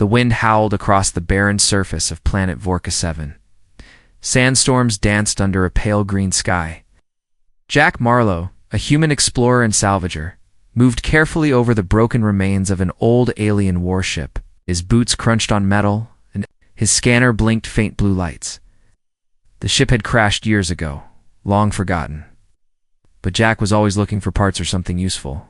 The wind howled across the barren surface of planet Vorka 7. Sandstorms danced under a pale green sky. Jack Marlowe, a human explorer and salvager, moved carefully over the broken remains of an old alien warship. His boots crunched on metal, and his scanner blinked faint blue lights. The ship had crashed years ago, long forgotten. But Jack was always looking for parts or something useful.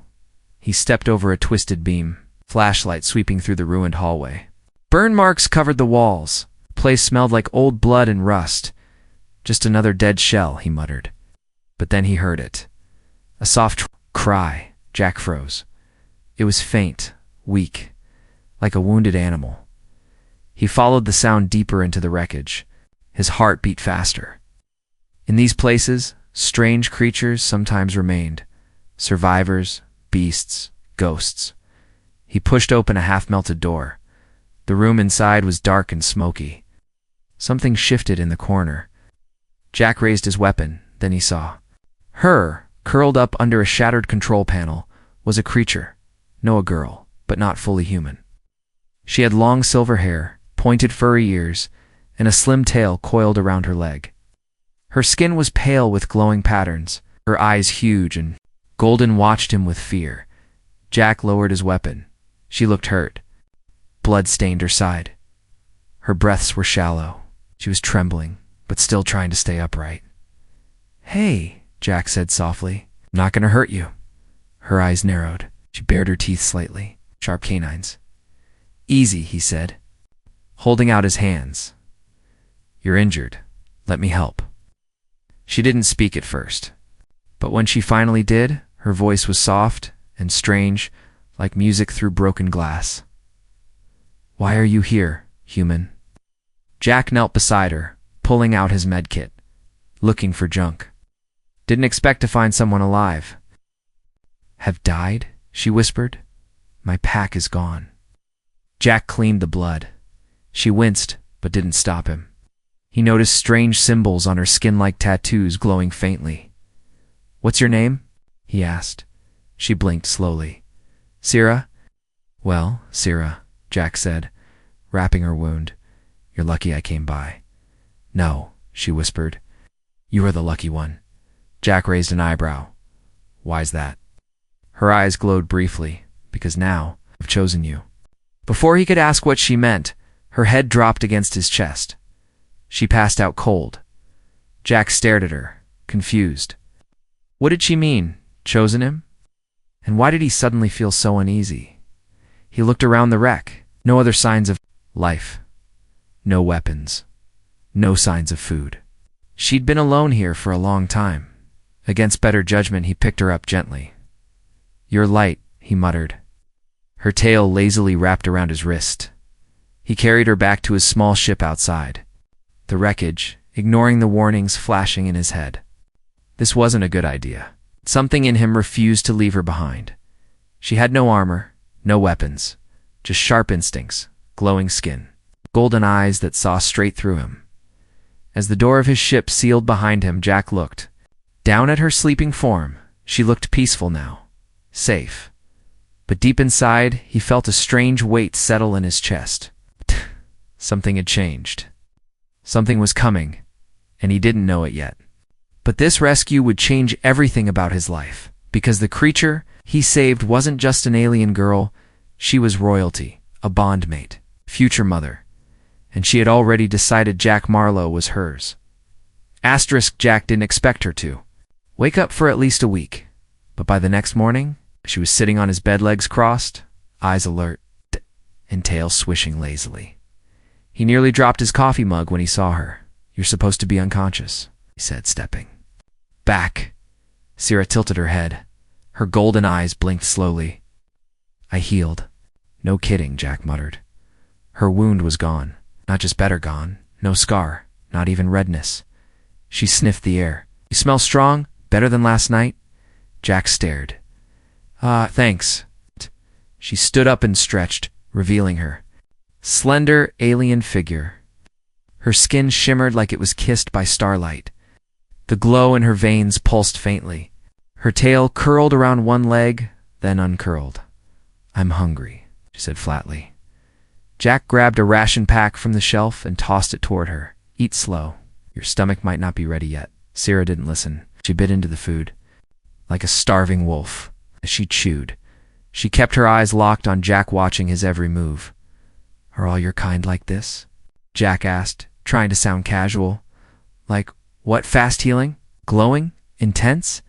He stepped over a twisted beam, flashlight sweeping through the ruined hallway. Burn marks covered the walls. The place smelled like old blood and rust. Just another dead shell, he muttered. But then he heard it. A soft cry. Jack froze. It was faint, weak, like a wounded animal. He followed the sound deeper into the wreckage. His heart beat faster. In these places, strange creatures sometimes remained. Survivors, beasts, ghosts. He pushed open a half-melted door. The room inside was dark and smoky. Something shifted in the corner. Jack raised his weapon, then he saw. Her, curled up under a shattered control panel, was a creature. No, a girl, but not fully human. She had long silver hair, pointed furry ears, and a slim tail coiled around her leg. Her skin was pale with glowing patterns, her eyes huge and golden watched him with fear. Jack lowered his weapon. She looked hurt. Blood stained her side. Her breaths were shallow. She was trembling, but still trying to stay upright. "Hey," Jack said softly. "I'm not going to hurt you." Her eyes narrowed. She bared her teeth slightly, sharp canines. "Easy," he said, holding out his hands. "You're injured. Let me help." She didn't speak at first, but when she finally did, her voice was soft and strange, like music through broken glass. "Why are you here, human?" Jack knelt beside her, pulling out his medkit, looking for junk. "Didn't expect to find someone alive." "Have died?" she whispered. "My pack is gone." Jack cleaned the blood. She winced, but didn't stop him. He noticed strange symbols on her skin like tattoos glowing faintly. "What's your name?" he asked. She blinked slowly. "Sira?" "Well, Sira," Jack said, wrapping her wound. "You're lucky I came by." "No," she whispered. "You are the lucky one." Jack raised an eyebrow. "Why's that?" Her eyes glowed briefly, "Because now I've chosen you." Before he could ask what she meant, her head dropped against his chest. She passed out cold. Jack stared at her, confused. What did she mean? Chosen him? And why did he suddenly feel so uneasy? He looked around the wreck. No other signs of life. No weapons. No signs of food. She'd been alone here for a long time. Against better judgment, he picked her up gently. "You're light," he muttered. Her tail lazily wrapped around his wrist. He carried her back to his small ship outside. The wreckage, ignoring the warnings flashing in his head. This wasn't a good idea. Something in him refused to leave her behind. She had no armor, no weapons, just sharp instincts, glowing skin, golden eyes that saw straight through him. As the door of his ship sealed behind him, Jack looked. Down at her sleeping form, she looked peaceful now, safe. But deep inside, he felt a strange weight settle in his chest. Something had changed. Something was coming, and he didn't know it yet. But this rescue would change everything about his life, because the creature he saved wasn't just an alien girl, she was royalty, a bondmate, future mother, and she had already decided Jack Marlowe was hers. Asterisk Jack didn't expect her to wake up for at least a week, but by the next morning, she was sitting on his bed, legs crossed, eyes alert, and tail swishing lazily. He nearly dropped his coffee mug when he saw her. "You're supposed to be unconscious," he said, stepping back. Sira tilted her head. Her golden eyes blinked slowly. "I healed." "No kidding," Jack muttered. Her wound was gone. Not just better gone. No scar. Not even redness. She sniffed the air. "You smell strong? Better than last night?" Jack stared. Thanks." She stood up and stretched, revealing her slender, alien figure. Her skin shimmered like it was kissed by starlight. The glow in her veins pulsed faintly. Her tail curled around one leg, then uncurled. "I'm hungry," she said flatly. Jack grabbed a ration pack from the shelf and tossed it toward her. Eat slow. Your stomach might not be ready yet. Sarah didn't listen. She bit into the food. Like a starving wolf. As she chewed, she kept her eyes locked on Jack, watching his every move. Are all your kind like this? Jack asked, trying to sound casual. Like, what, fast healing? Glowing? Intense?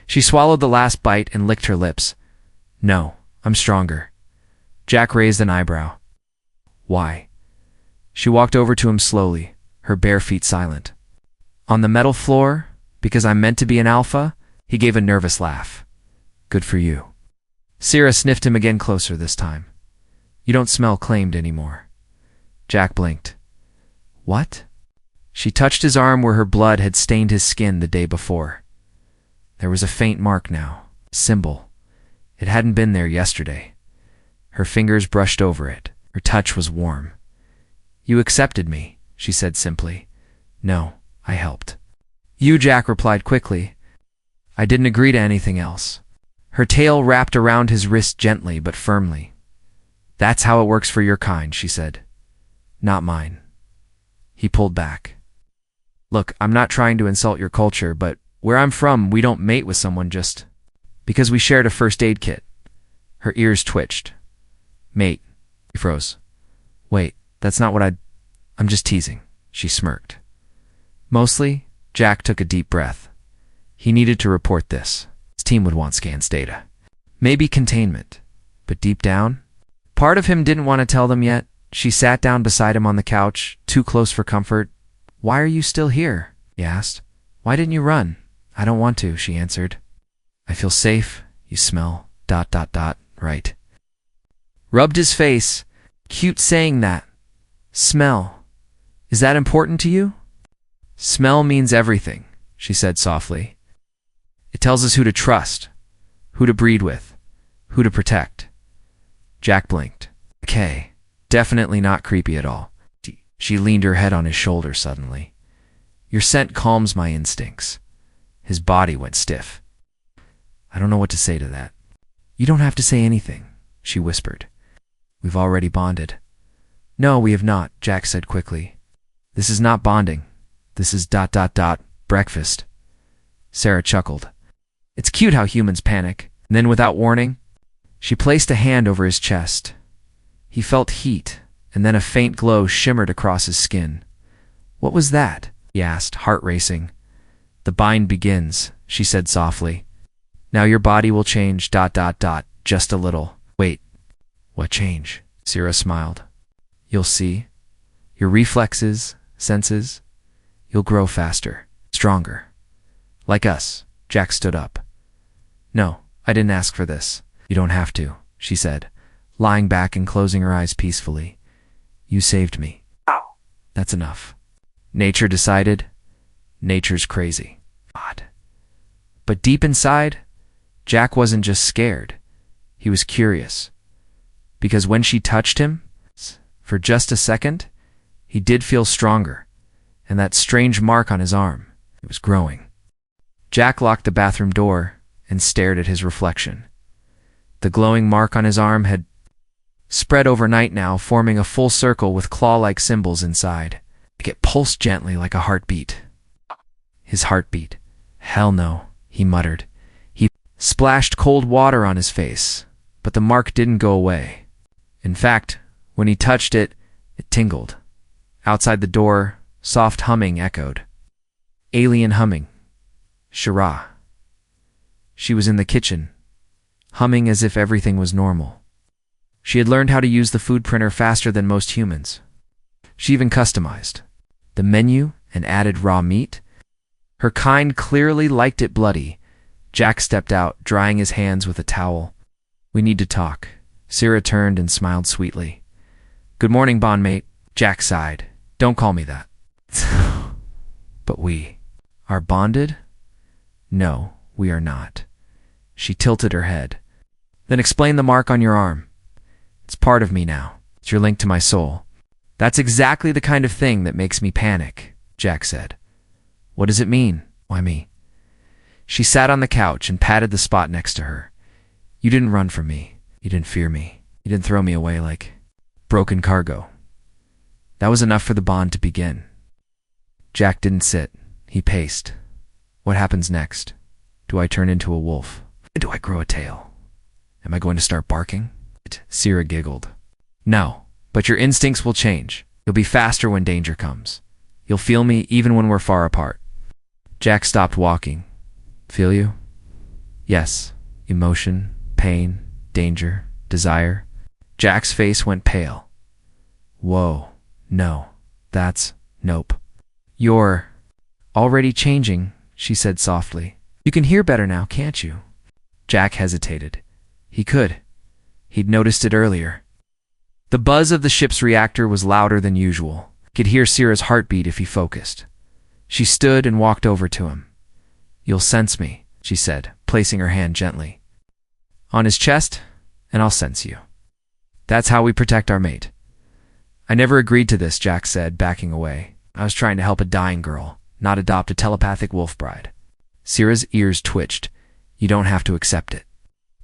She swallowed the last bite and licked her lips. No, I'm stronger. Jack raised an eyebrow. Why? She walked over to him slowly, her bare feet silent. On the metal floor, because I'm meant to be an alpha? He gave a nervous laugh. Good for you. Sarah sniffed him again, closer this time. You don't smell claimed anymore. Jack blinked. What? She touched his arm where her blood had stained his skin the day before. There was a faint mark now, symbol. It hadn't been there yesterday. Her fingers brushed over it. Her touch was warm. You accepted me, she said simply. No, I helped. You, Jack replied quickly. I didn't agree to anything else. Her tail wrapped around his wrist gently but firmly. That's how it works for your kind, she said. Not mine. He pulled back. Look, I'm not trying to insult your culture, but where I'm from, we don't mate with someone just because we shared a first aid kit. Her ears twitched. Mate. He froze. Wait, that's not what I'm just teasing. She smirked. Mostly, Jack took a deep breath. He needed to report this. His team would want scans data. Maybe containment. But deep down, part of him didn't want to tell them yet. She sat down beside him on the couch, too close for comfort. Why are you still here? He asked. Why didn't you run? I don't want to, she answered. I feel safe. You smell ... right. Rubbed his face. Cute saying that. Smell. Is that important to you? Smell means everything, she said softly. It tells us who to trust, who to breed with, who to protect. Jack blinked. Okay, definitely not creepy at all. She leaned her head on his shoulder suddenly. Your scent calms my instincts. His body went stiff. I don't know what to say to that. You don't have to say anything, she whispered. We've already bonded. No, we have not, Jack said quickly. This is not bonding. This is ... breakfast. Sarah chuckled. It's cute how humans panic. And then without warning, she placed a hand over his chest. He felt heat, and then a faint glow shimmered across his skin. What was that? He asked, heart racing. The bind begins, she said softly. Now your body will change ... just a little. Wait. What change? Sarah smiled. You'll see. Your reflexes, senses, you'll grow faster, stronger. Like us. Jack stood up. No, I didn't ask for this. You don't have to, she said, lying back and closing her eyes peacefully. You saved me. Ow. That's enough. Nature decided. Nature's crazy. Odd. But deep inside, Jack wasn't just scared. He was curious. Because when she touched him, for just a second, he did feel stronger, and that strange mark on his arm, it was growing. Jack locked the bathroom door and stared at his reflection. The glowing mark on his arm had spread overnight now, forming a full circle with claw-like symbols inside. It pulsed gently like a heartbeat. His heartbeat. Hell no, he muttered. He splashed cold water on his face, but the mark didn't go away. In fact, when he touched it, it tingled. Outside the door, soft humming echoed. Alien humming. Shira. She was in the kitchen, humming as if everything was normal. She had learned how to use the food printer faster than most humans. She even customized the menu and added raw meat. Her kind clearly liked it bloody. Jack stepped out, drying his hands with a towel. We need to talk. Sarah turned and smiled sweetly. Good morning, bondmate. Jack sighed. Don't call me that. But we are bonded? No, we are not. She tilted her head. Then explain the mark on your arm. It's part of me now. It's your link to my soul. That's exactly the kind of thing that makes me panic, Jack said. What does it mean? Why me? She sat on the couch and patted the spot next to her. You didn't run from me. You didn't fear me. You didn't throw me away like... broken cargo. That was enough for the bond to begin. Jack didn't sit. He paced. What happens next? Do I turn into a wolf? Do I grow a tail? Am I going to start barking? Sierra giggled. No, but your instincts will change. You'll be faster when danger comes. You'll feel me even when we're far apart. Jack stopped walking. Feel you? Yes. Emotion, pain, danger, desire. Jack's face went pale. Whoa. No. Nope. You're already changing, she said softly. You can hear better now, can't you? Jack hesitated. He could. He'd noticed it earlier. The buzz of the ship's reactor was louder than usual. He could hear Sierra's heartbeat if he focused. She stood and walked over to him. You'll sense me, she said, placing her hand gently on his chest, and I'll sense you. That's how we protect our mate. I never agreed to this, Jack said, backing away. I was trying to help a dying girl, not adopt a telepathic wolf bride. Sierra's ears twitched. You don't have to accept it.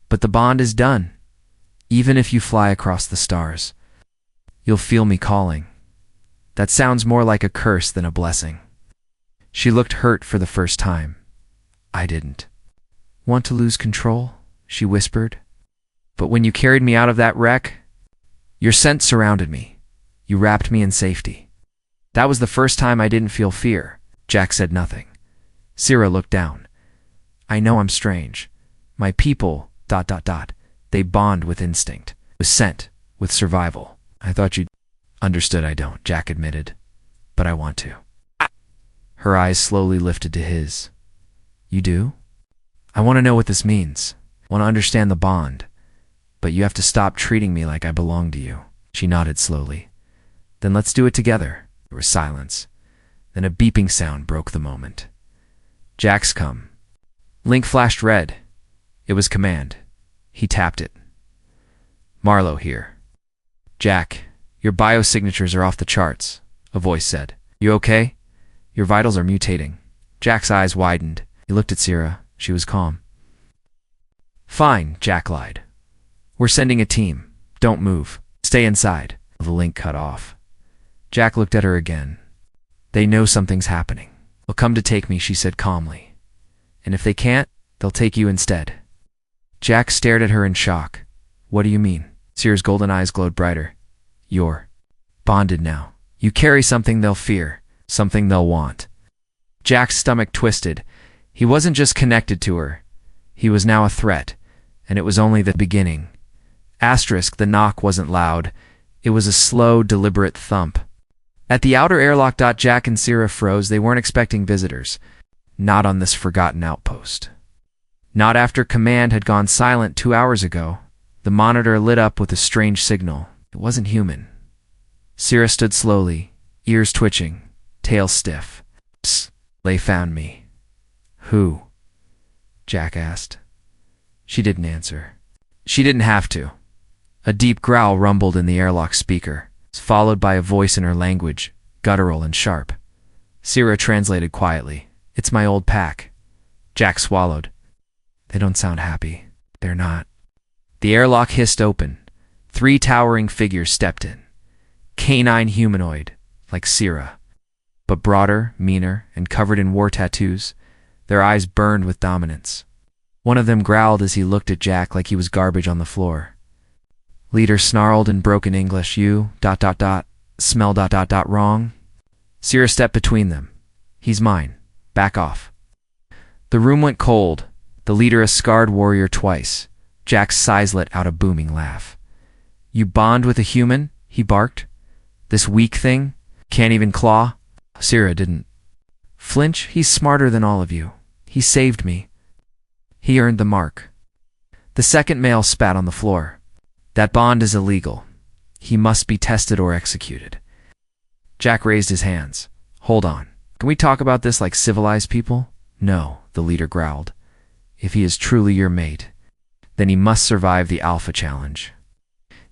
But the bond is done. Even if you fly across the stars, you'll feel me calling. That sounds more like a curse than a blessing. She looked hurt for the first time. I didn't want to lose control, she whispered. But when you carried me out of that wreck, your scent surrounded me. You wrapped me in safety. That was the first time I didn't feel fear. Jack said nothing. Sierra looked down. I know I'm strange. My people, ... they bond with instinct, with scent, with survival. I thought you'd... Understood I don't, Jack admitted. But I want to. Her eyes slowly lifted to his. You do? I want to know what this means. I want to understand the bond. But you have to stop treating me like I belong to you. She nodded slowly. Then let's do it together. There was silence. Then a beeping sound broke the moment. Jack's come. Link flashed red. It was command. He tapped it. Marlowe here. Jack, your biosignatures are off the charts, a voice said. You okay? Your vitals are mutating. Jack's eyes widened. He looked at Sierra. She was calm. Fine, Jack lied. We're sending a team. Don't move. Stay inside. The link cut off. Jack looked at her again. They know something's happening. They'll come to take me, she said calmly. And if they can't, they'll take you instead. Jack stared at her in shock. What do you mean? Sierra's golden eyes glowed brighter. You're bonded now. You carry something they'll fear, something they'll want. Jack's stomach twisted. He wasn't just connected to her. He was now a threat, and it was only the beginning. Asterisk, the knock wasn't loud. It was a slow, deliberate thump. At the outer airlock, Jack and Sierra froze. They weren't expecting visitors. Not on this forgotten outpost. Not after command had gone silent 2 hours ago. The monitor lit up with a strange signal. It wasn't human. Sierra stood slowly, ears twitching, tail stiff. Psst, they found me. Who? Jack asked. She didn't answer. She didn't have to. A deep growl rumbled in the airlock speaker, followed by a voice in her language, guttural and sharp. Sierra translated quietly. It's my old pack. Jack swallowed. They don't sound happy. They're not. The airlock hissed open. 3 towering figures stepped in. Canine humanoid, like Sierra, but broader, meaner, and covered in war tattoos. Their eyes burned with dominance. One of them growled as he looked at Jack like he was garbage on the floor. Leader snarled in broken English, you, ... smell ... wrong. Sierra stepped between them. He's mine. Back off. The room went cold. The leader a scarred warrior twice. Jack's sighs let out a booming laugh. You bond with a human? He barked. This weak thing? Can't even claw? Sierra didn't flinch. He's smarter than all of you. He saved me. He earned the mark. The second male spat on the floor. That bond is illegal. He must be tested or executed. Jack raised his hands. Hold on. Can we talk about this like civilized people? No, the leader growled. If he is truly your mate, then he must survive the Alpha Challenge.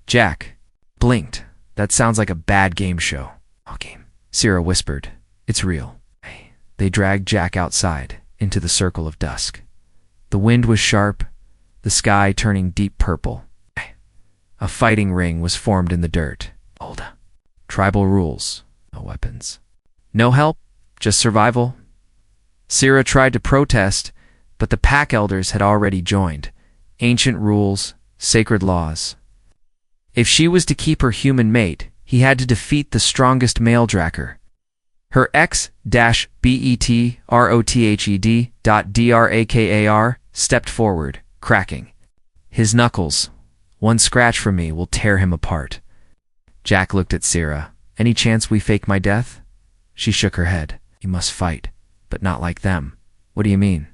Jack blinked. That sounds like a bad game show. Okay. Sierra whispered. It's real. They dragged Jack outside, into the circle of dusk. The wind was sharp, the sky turning deep purple. A fighting ring was formed in the dirt. Old. Tribal rules. No weapons. No help, just survival. Sira tried to protest, but the pack elders had already joined. Ancient rules, sacred laws. If she was to keep her human mate, he had to defeat the strongest male dracker. Her X-BETROTHED.DRAKAR stepped forward, cracking. His knuckles. One scratch from me will tear him apart. Jack looked at Sira. Any chance we fake my death? She shook her head. You must fight, but not like them. What do you mean?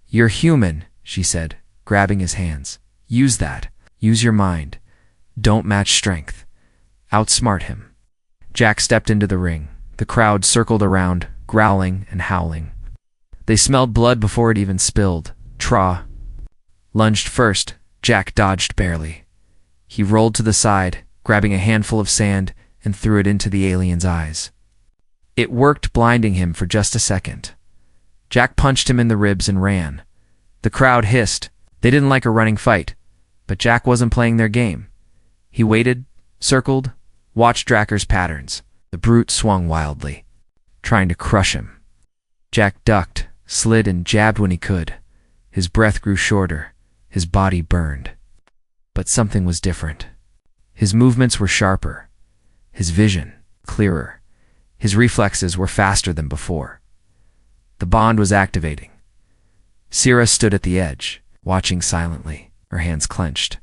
You're human, she said, grabbing his hands. Use that. Use your mind. Don't match strength. Outsmart him. Jack stepped into the ring. The crowd circled around, growling and howling. They smelled blood before it even spilled. Tra. Lunged first. Jack dodged barely. He rolled to the side, grabbing a handful of sand, and threw it into the alien's eyes. It worked, blinding him for just a second. Jack punched him in the ribs and ran. The crowd hissed. They didn't like a running fight, but Jack wasn't playing their game. He waited, circled, watched Dracker's patterns. The brute swung wildly, trying to crush him. Jack ducked, slid, and jabbed when he could. His breath grew shorter. His body burned. But something was different. His movements were sharper. His vision clearer. His reflexes were faster than before. The bond was activating. Sira stood at the edge, watching silently, her hands clenched.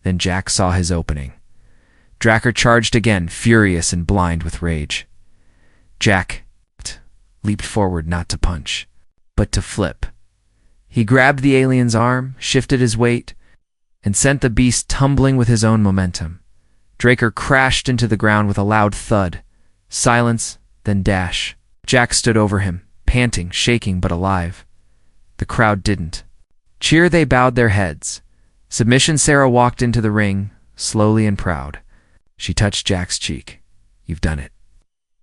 Then Jack saw his opening. Dracker charged again, furious and blind with rage. Jack leaped forward not to punch, but to flip. He grabbed the alien's arm, shifted his weight, and sent the beast tumbling with his own momentum. Draker crashed into the ground with a loud thud. Silence, then dash. Jack stood over him, panting, shaking, but alive. The crowd didn't. Cheer, they bowed their heads. Submission, Sarah walked into the ring, slowly and proud. She touched Jack's cheek. You've done it.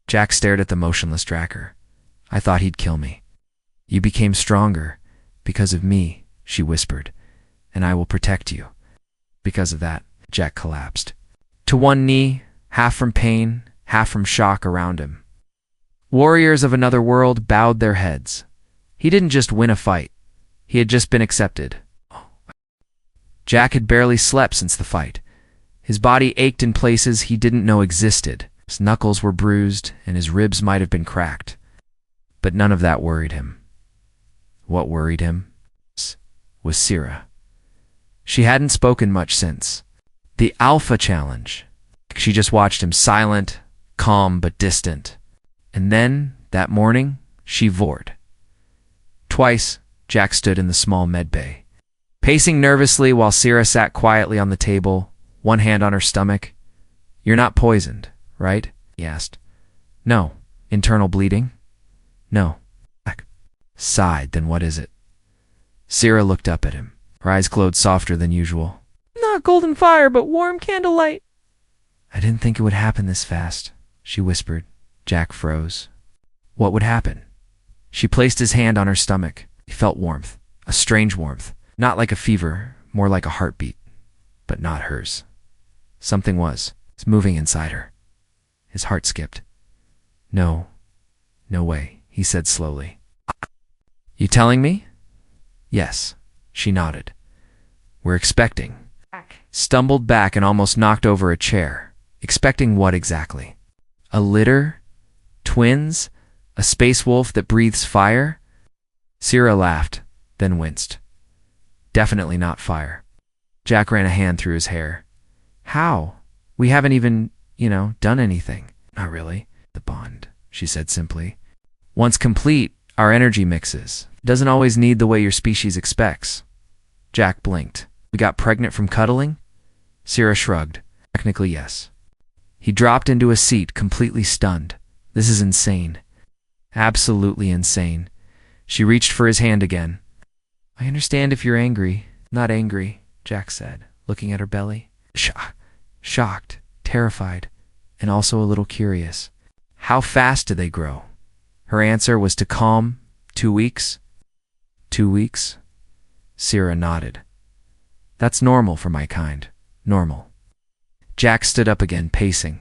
Jack stared at the motionless Dracker. I thought he'd kill me. You became stronger. Because of me, she whispered. And I will protect you. Because of that, Jack collapsed. To one knee, half from pain, half from shock around him. Warriors of another world bowed their heads. He didn't just win a fight. He had just been accepted. Jack had barely slept since the fight. His body ached in places he didn't know existed. His knuckles were bruised, and his ribs might have been cracked. But none of that worried him. What worried him was Sira. She hadn't spoken much since. The Alpha Challenge. She just watched him, silent, calm, but distant. And then, that morning, she vored. Twice, Jack stood in the small med bay, pacing nervously while Sira sat quietly on the table, one hand on her stomach. You're not poisoned, right? He asked. No. Internal bleeding? No. Jack sighed. Then what is it? Sira looked up at him. Her eyes glowed softer than usual. Not golden fire, but warm candlelight. I didn't think it would happen this fast, she whispered. Jack froze. What would happen? She placed his hand on her stomach. He felt warmth, a strange warmth, not like a fever, more like a heartbeat, but not hers. Something was moving inside her. His heart skipped. No way, he said slowly. You telling me? Yes, she nodded. We're expecting. Stumbled back and almost knocked over a chair. Expecting what exactly? A litter? Twins? A space wolf that breathes fire? Sira laughed, then winced. Definitely not fire. Jack ran a hand through his hair. How? We haven't even, done anything. Not really. The bond, she said simply. Once complete, our energy mixes. Doesn't always need the way your species expects. Jack blinked. We got pregnant from cuddling? Sira shrugged. Technically, yes. He dropped into a seat, completely stunned. This is insane. Absolutely insane. She reached for his hand again. I understand if you're angry. Not angry, Jack said, looking at her belly. Shocked, terrified, and also a little curious. How fast do they grow? Her answer was to calm. 2 weeks? 2 weeks? Sira nodded. That's normal for my kind. Normal. Jack stood up again, pacing.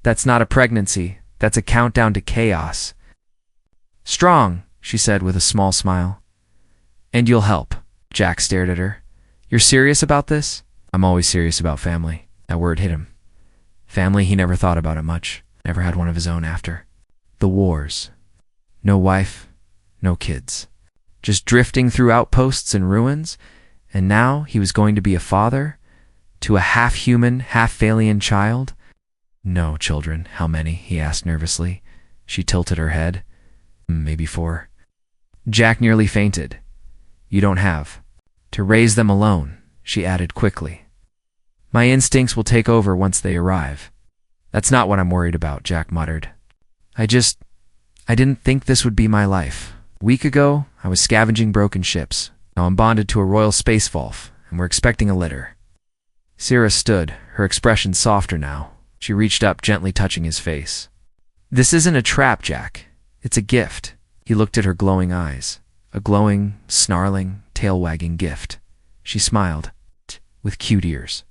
That's not a pregnancy. That's a countdown to chaos. Strong, she said with a small smile. And you'll help. Jack stared at her. You're serious about this? I'm always serious about family. That word hit him. Family, he never thought about it much. Never had one of his own after. The wars. No wife, no kids. Just drifting through outposts and ruins. And now he was going to be a father? To a half-human, half-alien child? No children. How many? He asked nervously. She tilted her head. Maybe 4. Jack nearly fainted. You don't have to raise them alone, she added quickly. My instincts will take over once they arrive. That's not what I'm worried about, Jack muttered. I didn't think this would be my life. A week ago, I was scavenging broken ships. Now I'm bonded to a royal space Volf, and we're expecting a litter. Sierra stood, her expression softer now. She reached up, gently touching his face. This isn't a trap, Jack. It's a gift. He looked at her glowing eyes. A glowing, snarling, tail-wagging gift. She smiled, with cute ears.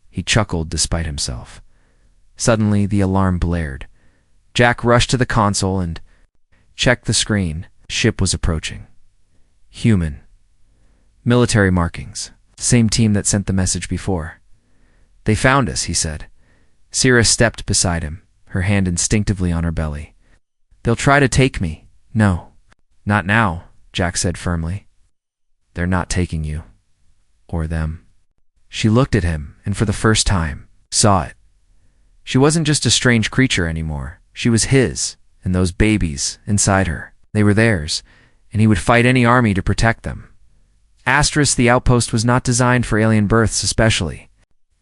He chuckled despite himself. Suddenly, the alarm blared. Jack rushed to the console and checked the screen. Ship was approaching. Human. Military markings. Same team that sent the message before. They found us, he said. Sierra stepped beside him, her hand instinctively on her belly. They'll try to take me. No. Not now, Jack said firmly. They're not taking you. Or them. She looked at him, and for the first time, saw it. She wasn't just a strange creature anymore. She was his, and those babies inside her. They were theirs, and he would fight any army to protect them. Asterisk, the outpost was not designed for alien births especially.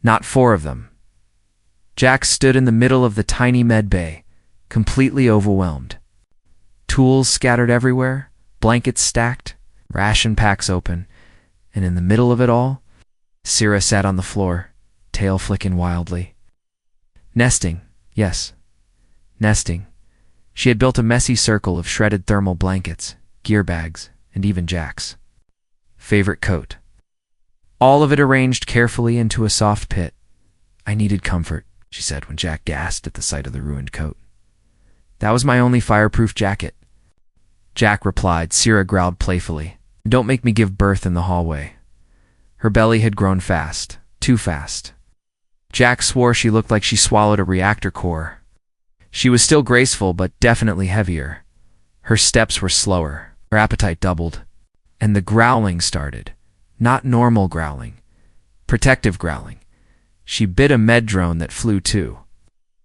Not 4 of them. Jack stood in the middle of the tiny med bay, completely overwhelmed. Tools scattered everywhere, blankets stacked, ration packs open, and in the middle of it all, Sierra sat on the floor, tail flicking wildly. Nesting, yes. Nesting. She had built a messy circle of shredded thermal blankets, gear bags, and even Jack's favorite coat. All of it arranged carefully into a soft pit. I needed comfort, she said when Jack gasped at the sight of the ruined coat. That was my only fireproof jacket. Jack replied. Sierra growled playfully. Don't make me give birth in the hallway. Her belly had grown fast, too fast. Jack swore she looked like she swallowed a reactor core. She was still graceful, but definitely heavier. Her steps were slower, her appetite doubled, and the growling started. Not normal growling. Protective growling. She bit a med drone that flew too.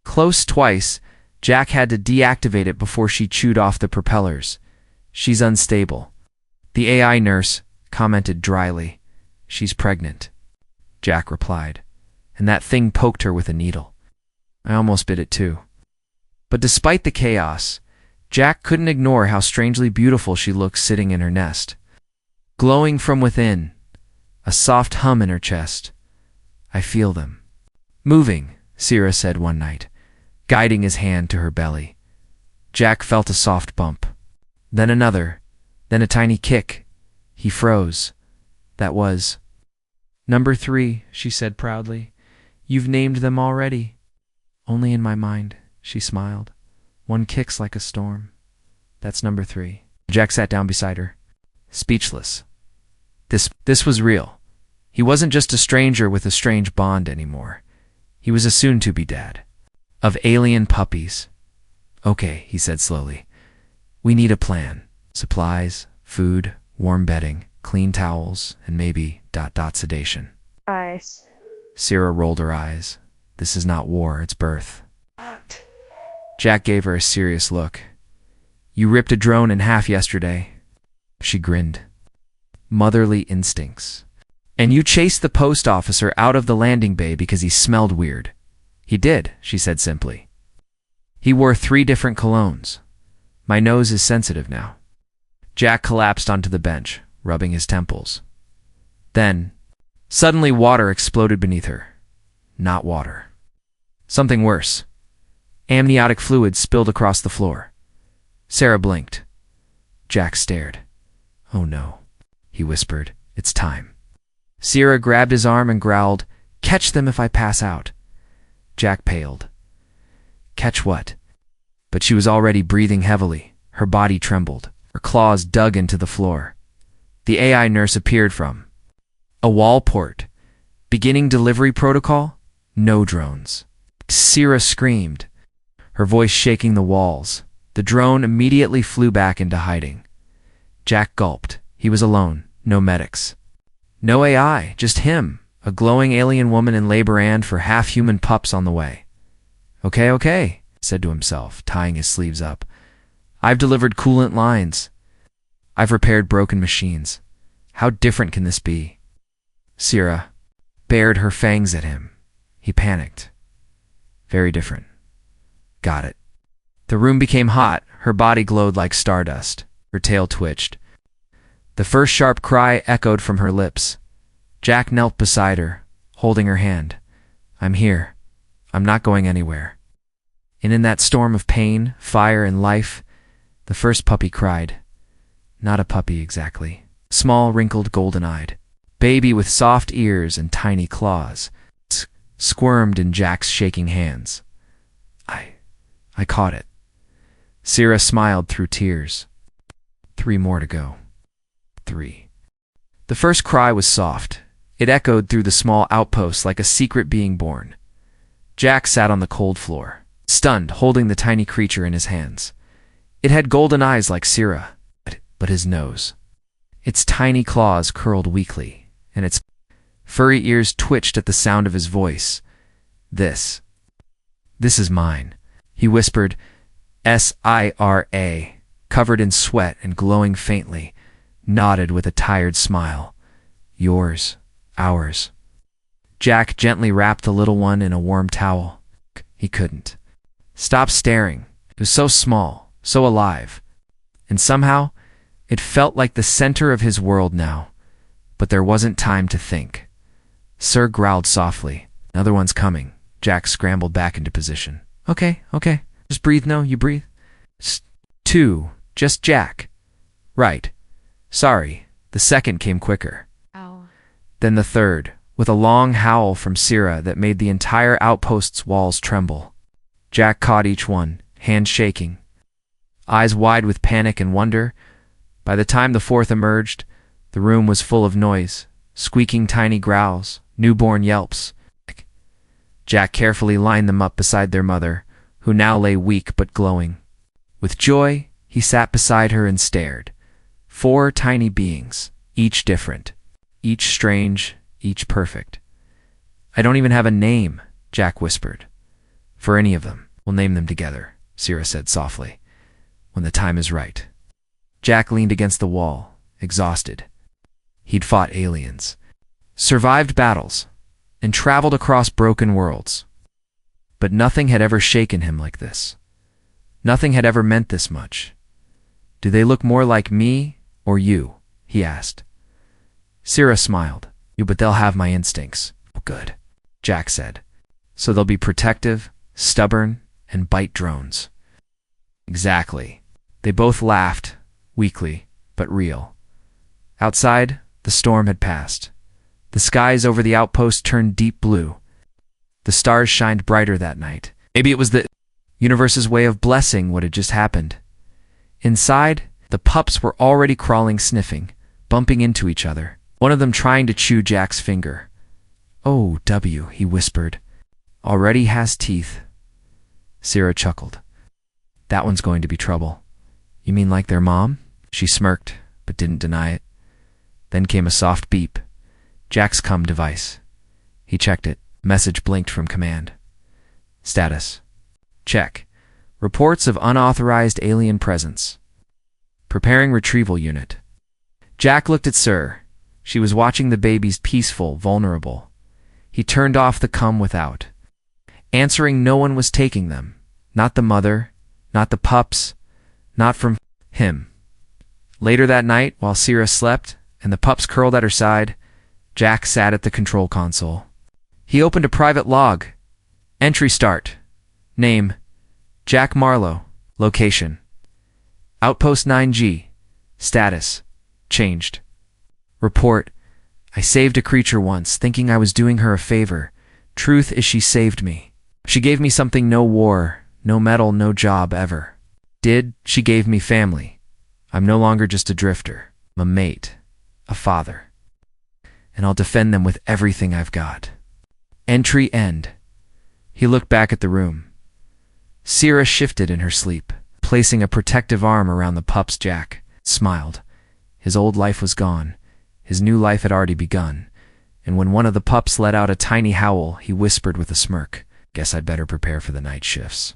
Close twice, Jack had to deactivate it before she chewed off the propellers. She's unstable. The AI nurse commented dryly. She's pregnant. Jack replied. And that thing poked her with a needle. I almost bit it too. But despite the chaos, Jack couldn't ignore how strangely beautiful she looked sitting in her nest. Glowing from within, a soft hum in her chest. I feel them. Moving, Sierra said one night, guiding his hand to her belly. Jack felt a soft bump. Then another, then a tiny kick. He froze. That was number 3, she said proudly. You've named them already. Only in my mind, she smiled. One kicks like a storm. That's number 3. Jack sat down beside her, speechless. This was real. He wasn't just a stranger with a strange bond anymore. He was a soon-to-be dad. Of alien puppies. Okay, he said slowly. We need a plan. Supplies, food, warm bedding, clean towels, and maybe ... sedation. Eyes. Sierra rolled her eyes. This is not war, it's birth. Jack gave her a serious look. You ripped a drone in half yesterday. She grinned. Motherly instincts. And you chased the post officer out of the landing bay because he smelled weird. He did, she said simply. He wore 3 different colognes. My nose is sensitive now. Jack collapsed onto the bench, rubbing his temples. Then, suddenly water exploded beneath her. Not water. Something worse. Amniotic fluid spilled across the floor. Sarah blinked. Jack stared. Oh no, he whispered. It's time. Sierra grabbed his arm and growled, Catch them if I pass out. Jack paled. Catch what? But she was already breathing heavily. Her body trembled. Her claws dug into the floor. The AI nurse appeared from a wall port. Beginning delivery protocol? No drones. Sierra screamed, her voice shaking the walls. The drone immediately flew back into hiding. Jack gulped. He was alone. No medics. No AI, just him, a glowing alien woman in labor and for half-human pups on the way. Okay, he said to himself, tying his sleeves up. I've delivered coolant lines. I've repaired broken machines. How different can this be? Sierra bared her fangs at him. He panicked. Very different. Got it. The room became hot. Her body glowed like stardust. Her tail twitched. The first sharp cry echoed from her lips. Jack knelt beside her, holding her hand. I'm here. I'm not going anywhere. And in that storm of pain, fire, and life, the first puppy cried. Not a puppy exactly. Small, wrinkled, golden-eyed. Baby with soft ears and tiny claws. Squirmed in Jack's shaking hands. I caught it. Sierra smiled through tears. 3 more to go. 3. The first cry was soft. It echoed through the small outpost like a secret being born. Jack sat on the cold floor, stunned, holding the tiny creature in his hands. It had golden eyes like Sierra, but his nose. Its tiny claws curled weakly, and its furry ears twitched at the sound of his voice. This is mine, he whispered, Sira, covered in sweat and glowing faintly, nodded with a tired smile. Yours, ours. Jack gently wrapped the little one in a warm towel. He couldn't stop staring. It was so small, so alive, and somehow it felt like the center of his world now. But there wasn't time to think. Sir growled softly. Another one's coming. Jack scrambled back into position. Okay. Just breathe. No, you breathe. 2. Just Jack. Right. Sorry. The second came quicker. Ow. Then the third, with a long howl from Sierra that made the entire outpost's walls tremble. Jack caught each one, hands shaking, eyes wide with panic and wonder. By the time the fourth emerged, the room was full of noise, squeaking tiny growls, newborn yelps. Jack carefully lined them up beside their mother, who now lay weak but glowing. With joy, he sat beside her and stared. 4 tiny beings, each different, each strange, each perfect. I don't even have a name, Jack whispered. For any of them, we'll name them together, Sierra said softly. When the time is right. Jack leaned against the wall, exhausted. He'd fought aliens, survived battles, and traveled across broken worlds. But nothing had ever shaken him like this. Nothing had ever meant this much. Do they look more like me or you? He asked. Sierra smiled. But they'll have my instincts. Oh, good, Jack said. So they'll be protective, stubborn, and bite drones. Exactly. They both laughed, weakly, but real. Outside, the storm had passed. The skies over the outpost turned deep blue. The stars shined brighter that night. Maybe it was the universe's way of blessing what had just happened. Inside, the pups were already crawling, sniffing, bumping into each other. One of them trying to chew Jack's finger. Oh, W, he whispered. Already has teeth. Sierra chuckled. That one's going to be trouble. You mean like their mom? She smirked, but didn't deny it. Then came a soft beep. Jack's cum device. He checked it. Message blinked from command. Status. Check. Reports of unauthorized alien presence. Preparing retrieval unit. Jack looked at Sir. She was watching the babies, peaceful, vulnerable. He turned off the cum without. Answering, no one was taking them. Not the mother, not the pups, not from him. Later that night, while Sierra slept and the pups curled at her side, Jack sat at the control console. He opened a private log. Entry start. Name, Jack Marlowe. Location, Outpost 9G. Status, changed. Report, I saved a creature once, thinking I was doing her a favor. Truth is she saved me. She gave me something no war, no medal, no job ever did. She gave me family. I'm no longer just a drifter. I'm a mate, a father. And I'll defend them with everything I've got. Entry end. He looked back at the room. Sierra shifted in her sleep, placing a protective arm around the pups. Jack smiled. His old life was gone. His new life had already begun. And when one of the pups let out a tiny howl, he whispered with a smirk, "Guess I'd better prepare for the night shifts."